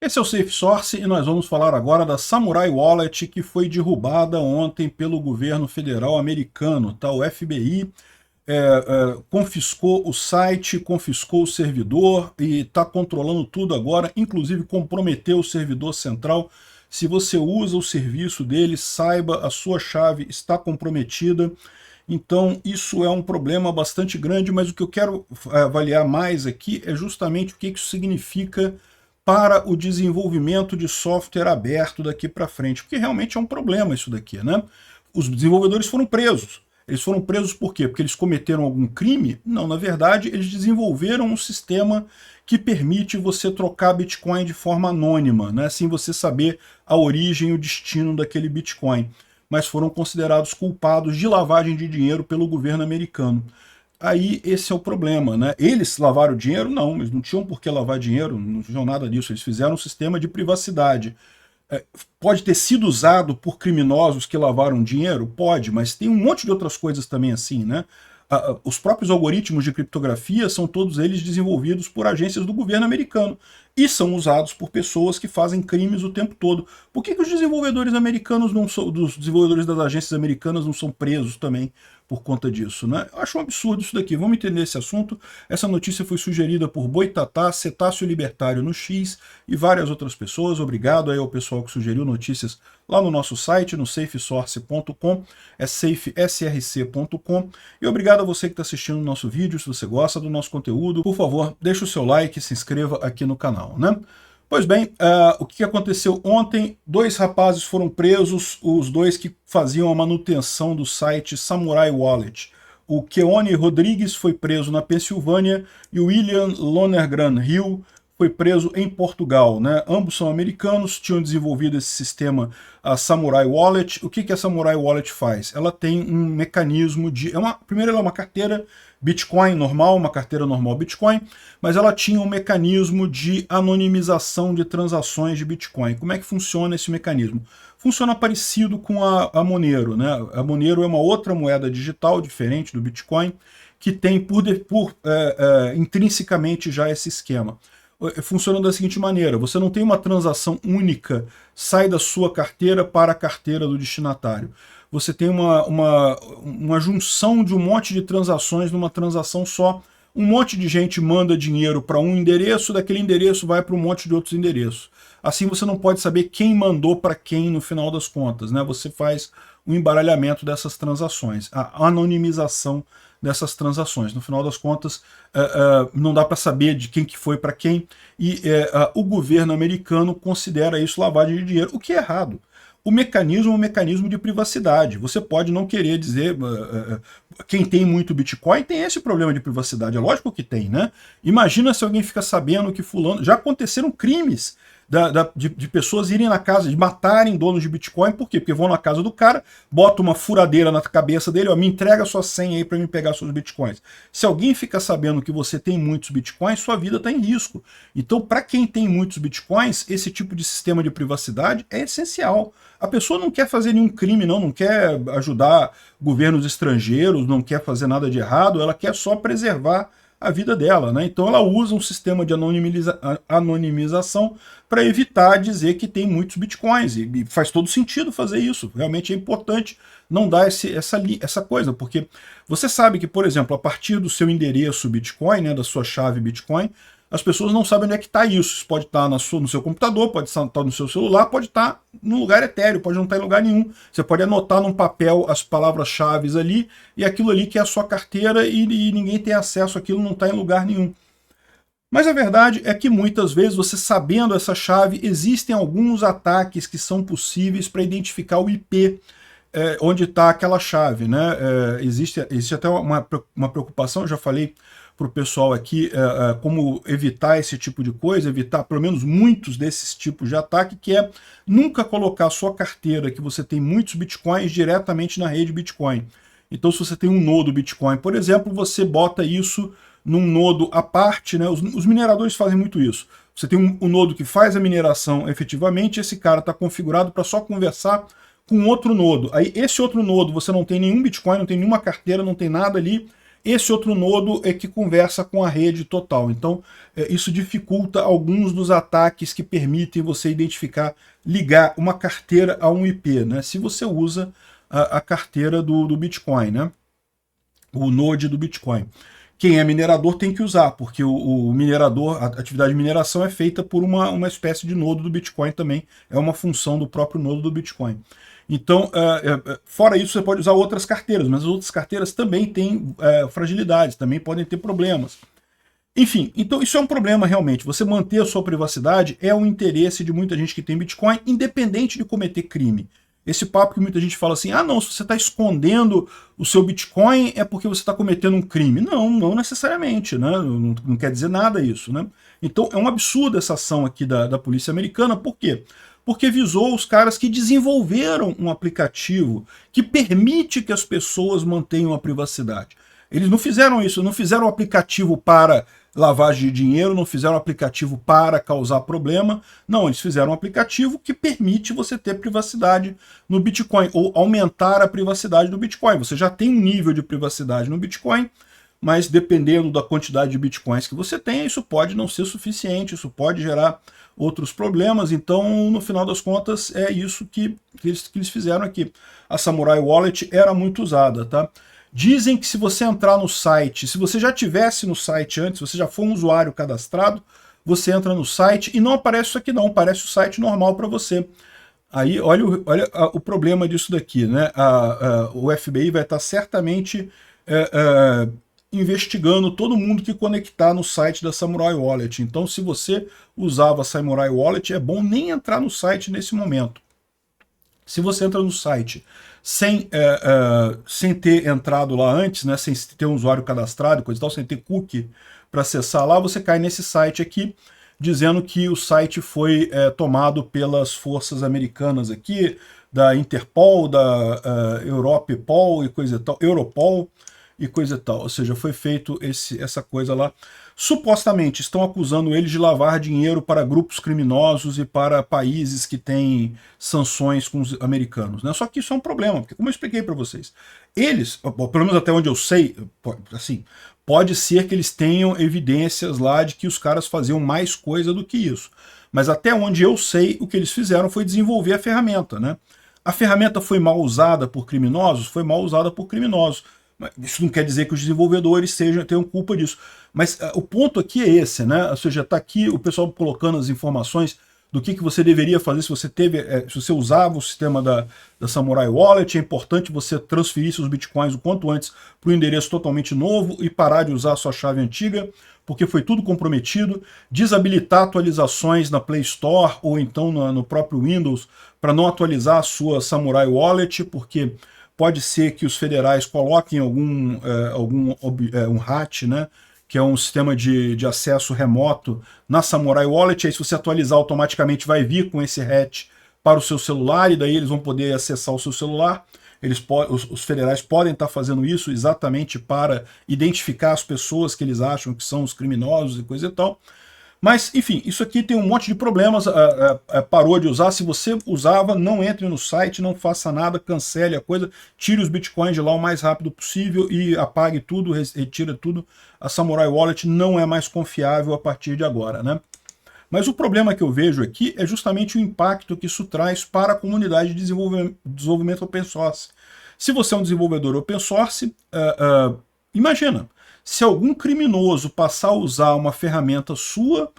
Esse é o Safe Source e nós vamos falar agora da Samurai Wallet, que foi derrubada ontem pelo governo federal americano, tá? O FBI confiscou o site, confiscou o servidor e está controlando tudo agora, inclusive comprometeu o servidor central. Se você usa o serviço dele, saiba, a sua chave está comprometida. Então isso é um problema bastante grande, mas o que eu quero avaliar mais aqui é justamente o que isso significa para o desenvolvimento de software aberto daqui para frente, porque realmente é um problema isso daqui, né? Os desenvolvedores foram presos. Eles foram presos por quê? Porque eles cometeram algum crime? Não, na verdade, eles desenvolveram um sistema que permite você trocar Bitcoin de forma anônima, né? Sem você saber a origem e o destino daquele Bitcoin. Mas foram considerados culpados de lavagem de dinheiro pelo governo americano. Aí esse é o problema, né? Eles lavaram dinheiro? Não, eles não tinham por que lavar dinheiro, não tinham nada disso. Eles fizeram um sistema de privacidade. Pode ter sido usado por criminosos que lavaram dinheiro? Pode, mas tem um monte de outras coisas também assim, né? Os próprios algoritmos de criptografia são todos eles desenvolvidos por agências do governo americano e são usados por pessoas que fazem crimes o tempo todo. Por que os desenvolvedores americanos não são, dos desenvolvedores das agências americanas não são presos também por conta disso, né? Eu acho um absurdo isso daqui. Vamos entender esse assunto. Essa notícia foi sugerida por Boitatá, Cetáceo Libertário no X e várias outras pessoas. Obrigado aí ao pessoal que sugeriu notícias lá no nosso site, no safesource.com, é safesrc.com. E obrigado a você que está assistindo o nosso vídeo. Se você gosta do nosso conteúdo, por favor, deixe o seu like e se inscreva aqui no canal, né? Pois bem, o que aconteceu ontem? 2 rapazes foram presos, os 2 que faziam a manutenção do site Samurai Wallet. O Keone Rodrigues foi preso na Pensilvânia e o William Lonergan Hill foi preso em Portugal, né? Ambos são americanos, tinham desenvolvido esse sistema, a Samurai Wallet. O que a Samurai Wallet faz? Ela tem um mecanismo de... primeiro, ela é uma carteira Bitcoin normal, uma carteira normal Bitcoin, mas ela tinha um mecanismo de anonimização de transações de Bitcoin. Como é que funciona esse mecanismo? Funciona parecido com a Monero, né? A Monero é uma outra moeda digital, diferente do Bitcoin, que tem intrinsecamente já esse esquema. Funciona da seguinte maneira: você não tem uma transação única, sai da sua carteira para a carteira do destinatário. Você tem uma junção de um monte de transações numa transação só. Um monte de gente manda dinheiro para um endereço, daquele endereço vai para um monte de outros endereços. Assim você não pode saber quem mandou para quem no final das contas, né? Você faz o embaralhamento dessas transações, a anonimização dessas transações. No final das contas, não dá para saber de quem que foi para quem, e o governo americano considera isso lavagem de dinheiro, o que é errado. O mecanismo é um mecanismo de privacidade. Você pode não querer dizer... quem tem muito Bitcoin tem esse problema de privacidade. É lógico que tem, né? Imagina se alguém fica sabendo que fulano... Já aconteceram crimes de pessoas irem na casa, de matarem donos de Bitcoin. Por quê? Porque vão na casa do cara, botam uma furadeira na cabeça dele, ó, me entrega sua senha aí para me pegar seus Bitcoins. Se alguém fica sabendo que você tem muitos Bitcoins, sua vida está em risco. Então, para quem tem muitos Bitcoins, esse tipo de sistema de privacidade é essencial. A pessoa não quer fazer nenhum crime, não quer ajudar governos estrangeiros, não quer fazer nada de errado, ela quer só preservar a vida dela, né? Então ela usa um sistema de anonimização para evitar dizer que tem muitos Bitcoins, e faz todo sentido fazer isso. Realmente é importante não dar essa coisa, porque você sabe que, por exemplo, a partir do seu endereço Bitcoin, né, da sua chave Bitcoin, as pessoas não sabem onde é que está isso. Isso pode estar no seu computador, pode estar no seu celular, pode estar num lugar etéreo, pode não estar em lugar nenhum. Você pode anotar num papel as palavras-chave ali, e aquilo ali que é a sua carteira, e ninguém tem acesso àquilo, não está em lugar nenhum. Mas a verdade é que muitas vezes, você sabendo essa chave, existem alguns ataques que são possíveis para identificar o IP onde está aquela chave, né? Existe até uma preocupação, eu já falei para o pessoal aqui como evitar esse tipo de coisa, evitar pelo menos muitos desses tipos de ataque, que é nunca colocar a sua carteira, que você tem muitos Bitcoins, diretamente na rede Bitcoin. Então, se você tem um nodo Bitcoin, por exemplo, você bota isso num nodo à parte, né? Os mineradores fazem muito isso. Você tem um nodo que faz a mineração efetivamente, esse cara está configurado para só conversar com outro nodo. Aí esse outro nodo, você não tem nenhum Bitcoin, não tem nenhuma carteira, não tem nada ali, Esse outro nodo é que conversa com a rede total. Então, isso dificulta alguns dos ataques que permitem você identificar, ligar uma carteira a um IP, né? Se você usa a carteira do Bitcoin, né? O node do Bitcoin. Quem é minerador tem que usar, porque o minerador, a atividade de mineração é feita por uma espécie de nodo do Bitcoin também, é uma função do próprio nodo do Bitcoin. Então, fora isso, você pode usar outras carteiras, mas as outras carteiras também têm fragilidades, também podem ter problemas. Enfim, então isso é um problema realmente. Você manter a sua privacidade é um interesse de muita gente que tem Bitcoin, independente de cometer crime. Esse papo que muita gente fala assim, ah não, se você está escondendo o seu Bitcoin é porque você está cometendo um crime. Não, não necessariamente, né? Não quer dizer nada isso, né? Então é um absurdo essa ação aqui da polícia americana, por quê? Porque visou os caras que desenvolveram um aplicativo que permite que as pessoas mantenham a privacidade. Eles não fizeram isso, não fizeram um aplicativo para lavagem de dinheiro, não fizeram um aplicativo para causar problema, não, eles fizeram um aplicativo que permite você ter privacidade no Bitcoin, ou aumentar a privacidade do Bitcoin. Você já tem um nível de privacidade no Bitcoin, mas dependendo da quantidade de Bitcoins que você tem, isso pode não ser suficiente, isso pode gerar outros problemas, então no final das contas é isso que eles fizeram aqui. A Samurai Wallet era muito usada, tá? Dizem que se você entrar no site, se você já tivesse no site antes, se você já for um usuário cadastrado, você entra no site e não aparece isso aqui não, aparece o site normal para você. Aí olha o problema disso daqui, né? O FBI vai estar certamente investigando todo mundo que conectar no site da Samurai Wallet. Então se você usava a Samurai Wallet, é bom nem entrar no site nesse momento. Se você entra no site sem ter entrado lá antes, né, sem ter um usuário cadastrado, coisa e tal, sem ter cookie para acessar lá, você cai nesse site aqui, dizendo que o site foi tomado pelas forças americanas aqui, da Interpol, da Europol e coisa e tal, Europol e coisa e tal. Ou seja, foi feito essa coisa lá. Supostamente estão acusando eles de lavar dinheiro para grupos criminosos e para países que têm sanções com os americanos, né? Só que isso é um problema, porque como eu expliquei para vocês, eles, pelo menos até onde eu sei, assim, pode ser que eles tenham evidências lá de que os caras faziam mais coisa do que isso. Mas até onde eu sei, o que eles fizeram foi desenvolver a ferramenta, né? A ferramenta foi mal usada por criminosos? Foi mal usada por criminosos. Isso não quer dizer que os desenvolvedores tenham culpa disso. Mas o ponto aqui é esse, né? Ou seja, está aqui o pessoal colocando as informações do que você deveria fazer se você se você usava o sistema da Samurai Wallet. É importante você transferir seus bitcoins o quanto antes para o endereço totalmente novo e parar de usar a sua chave antiga, porque foi tudo comprometido. Desabilitar atualizações na Play Store ou então no próprio Windows para não atualizar a sua Samurai Wallet, porque pode ser que os federais coloquem um HAT, né, que é um sistema de acesso remoto na Samurai Wallet. Aí se você atualizar automaticamente vai vir com esse HAT para o seu celular e daí eles vão poder acessar o seu celular. Os federais podem estar fazendo isso exatamente para identificar as pessoas que eles acham que são os criminosos e coisa e tal. Mas, enfim, isso aqui tem um monte de problemas, parou de usar. Se você usava, não entre no site, não faça nada, cancele a coisa, tire os bitcoins de lá o mais rápido possível e apague tudo, retira tudo. A Samurai Wallet não é mais confiável a partir de agora, né? Mas o problema que eu vejo aqui é justamente o impacto que isso traz para a comunidade de desenvolvimento open source. Se você é um desenvolvedor open source, imagina, se algum criminoso passar a usar uma ferramenta sua,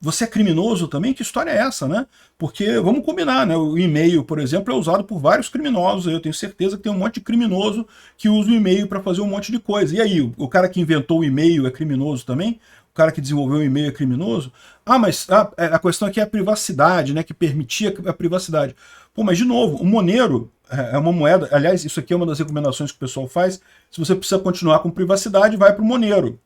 você é criminoso também? Que história é essa, né? Porque, vamos combinar, né? O e-mail, por exemplo, é usado por vários criminosos. Eu tenho certeza que tem um monte de criminoso que usa o e-mail para fazer um monte de coisa. E aí, o cara que inventou o e-mail é criminoso também? O cara que desenvolveu o e-mail é criminoso? Ah, mas a questão aqui é a privacidade, né? Que permitia a privacidade. Pô, mas de novo, o Monero é uma moeda, aliás, isso aqui é uma das recomendações que o pessoal faz. Se você precisa continuar com privacidade, vai para o Monero,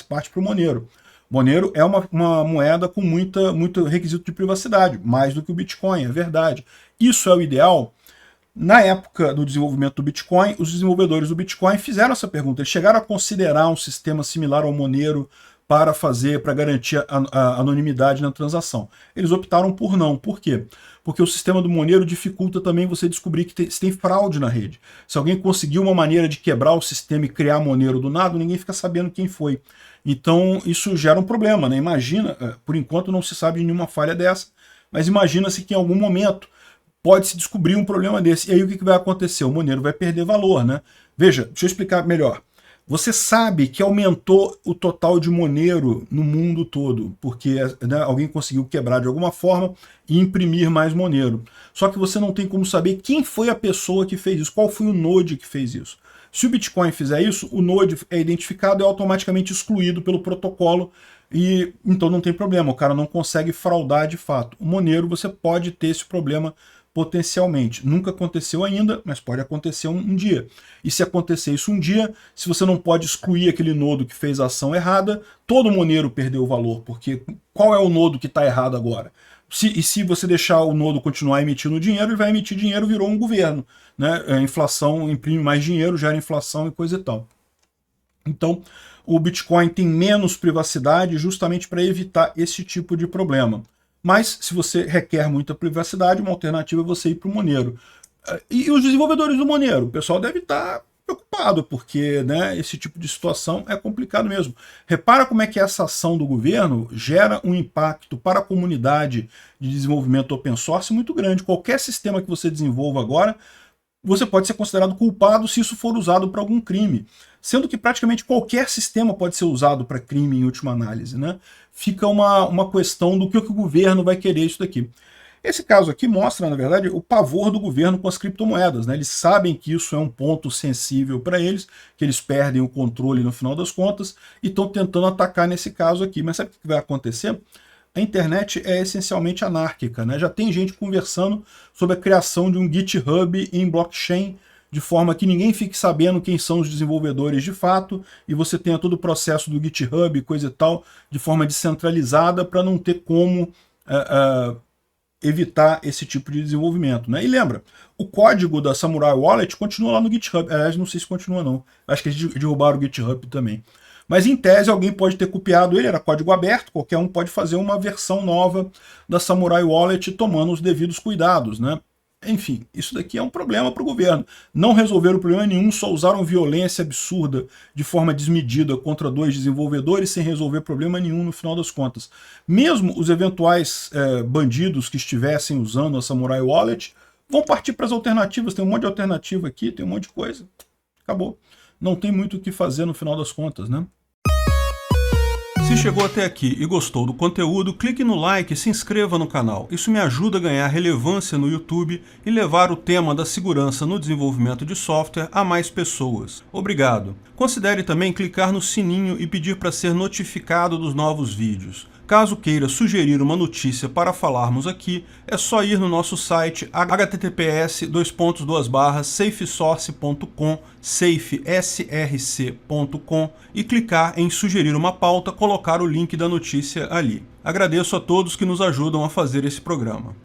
parte para o Monero. Monero é uma moeda com muito requisito de privacidade, mais do que o Bitcoin, é verdade. Isso é o ideal? Na época do desenvolvimento do Bitcoin, os desenvolvedores do Bitcoin fizeram essa pergunta. Eles chegaram a considerar um sistema similar ao Monero para garantir a anonimidade na transação. Eles optaram por não. Por quê? Porque o sistema do Monero dificulta também você descobrir que se tem fraude na rede. Se alguém conseguiu uma maneira de quebrar o sistema e criar Monero do nada, ninguém fica sabendo quem foi. Então isso gera um problema, né? Imagina, por enquanto não se sabe de nenhuma falha dessa, mas imagina-se que em algum momento pode-se descobrir um problema desse. E aí o que vai acontecer? O Monero vai perder valor, né? Veja, deixa eu explicar melhor. Você sabe que aumentou o total de Monero no mundo todo, porque né, alguém conseguiu quebrar de alguma forma e imprimir mais Monero. Só que você não tem como saber quem foi a pessoa que fez isso, qual foi o node que fez isso. Se o Bitcoin fizer isso, o node é identificado e é automaticamente excluído pelo protocolo, e então não tem problema, o cara não consegue fraudar de fato. O Monero você pode ter esse problema potencialmente. Nunca aconteceu ainda, mas pode acontecer um dia. E se acontecer isso um dia, se você não pode excluir aquele nodo que fez a ação errada, todo Monero perdeu o valor, porque qual é o nodo que está errado agora? Se você deixar o nodo continuar emitindo dinheiro, ele vai emitir dinheiro, virou um governo. Né? A inflação imprime mais dinheiro, gera inflação e coisa e tal. Então, o Bitcoin tem menos privacidade justamente para evitar esse tipo de problema. Mas, se você requer muita privacidade, uma alternativa é você ir para o Monero. E os desenvolvedores do Monero? O pessoal deve estar preocupado, porque né, esse tipo de situação é complicado mesmo. Repara como é que essa ação do governo gera um impacto para a comunidade de desenvolvimento open source muito grande. Qualquer sistema que você desenvolva agora, você pode ser considerado culpado se isso for usado para algum crime. Sendo que praticamente qualquer sistema pode ser usado para crime em última análise. Né? Fica uma questão do que o governo vai querer isso daqui. Esse caso aqui mostra, na verdade, o pavor do governo com as criptomoedas. Né? Eles sabem que isso é um ponto sensível para eles, que eles perdem o controle no final das contas, e estão tentando atacar nesse caso aqui. Mas sabe o que vai acontecer? A internet é essencialmente anárquica, né? Já tem gente conversando sobre a criação de um GitHub em blockchain, de forma que ninguém fique sabendo quem são os desenvolvedores de fato, e você tenha todo o processo do GitHub, coisa e tal, de forma descentralizada, para não ter como evitar esse tipo de desenvolvimento. Né? E lembra, o código da Samurai Wallet continua lá no GitHub. Aliás, não sei se continua não. Acho que eles derrubaram o GitHub também. Mas em tese alguém pode ter copiado ele, era código aberto, qualquer um pode fazer uma versão nova da Samurai Wallet tomando os devidos cuidados, né? Enfim, isso daqui é um problema para o governo. Não resolveram problema nenhum, só usaram violência absurda de forma desmedida contra 2 desenvolvedores sem resolver problema nenhum no final das contas. Mesmo os eventuais bandidos que estivessem usando a Samurai Wallet vão partir para as alternativas, tem um monte de alternativa aqui, tem um monte de coisa. Acabou. Não tem muito o que fazer no final das contas, né? Se chegou até aqui e gostou do conteúdo, clique no like e se inscreva no canal. Isso me ajuda a ganhar relevância no YouTube e levar o tema da segurança no desenvolvimento de software a mais pessoas. Obrigado. Considere também clicar no sininho e pedir para ser notificado dos novos vídeos. Caso queira sugerir uma notícia para falarmos aqui, é só ir no nosso site https://safesource.com, safesrc.com e clicar em sugerir uma pauta, colocar o link da notícia ali. Agradeço a todos que nos ajudam a fazer esse programa.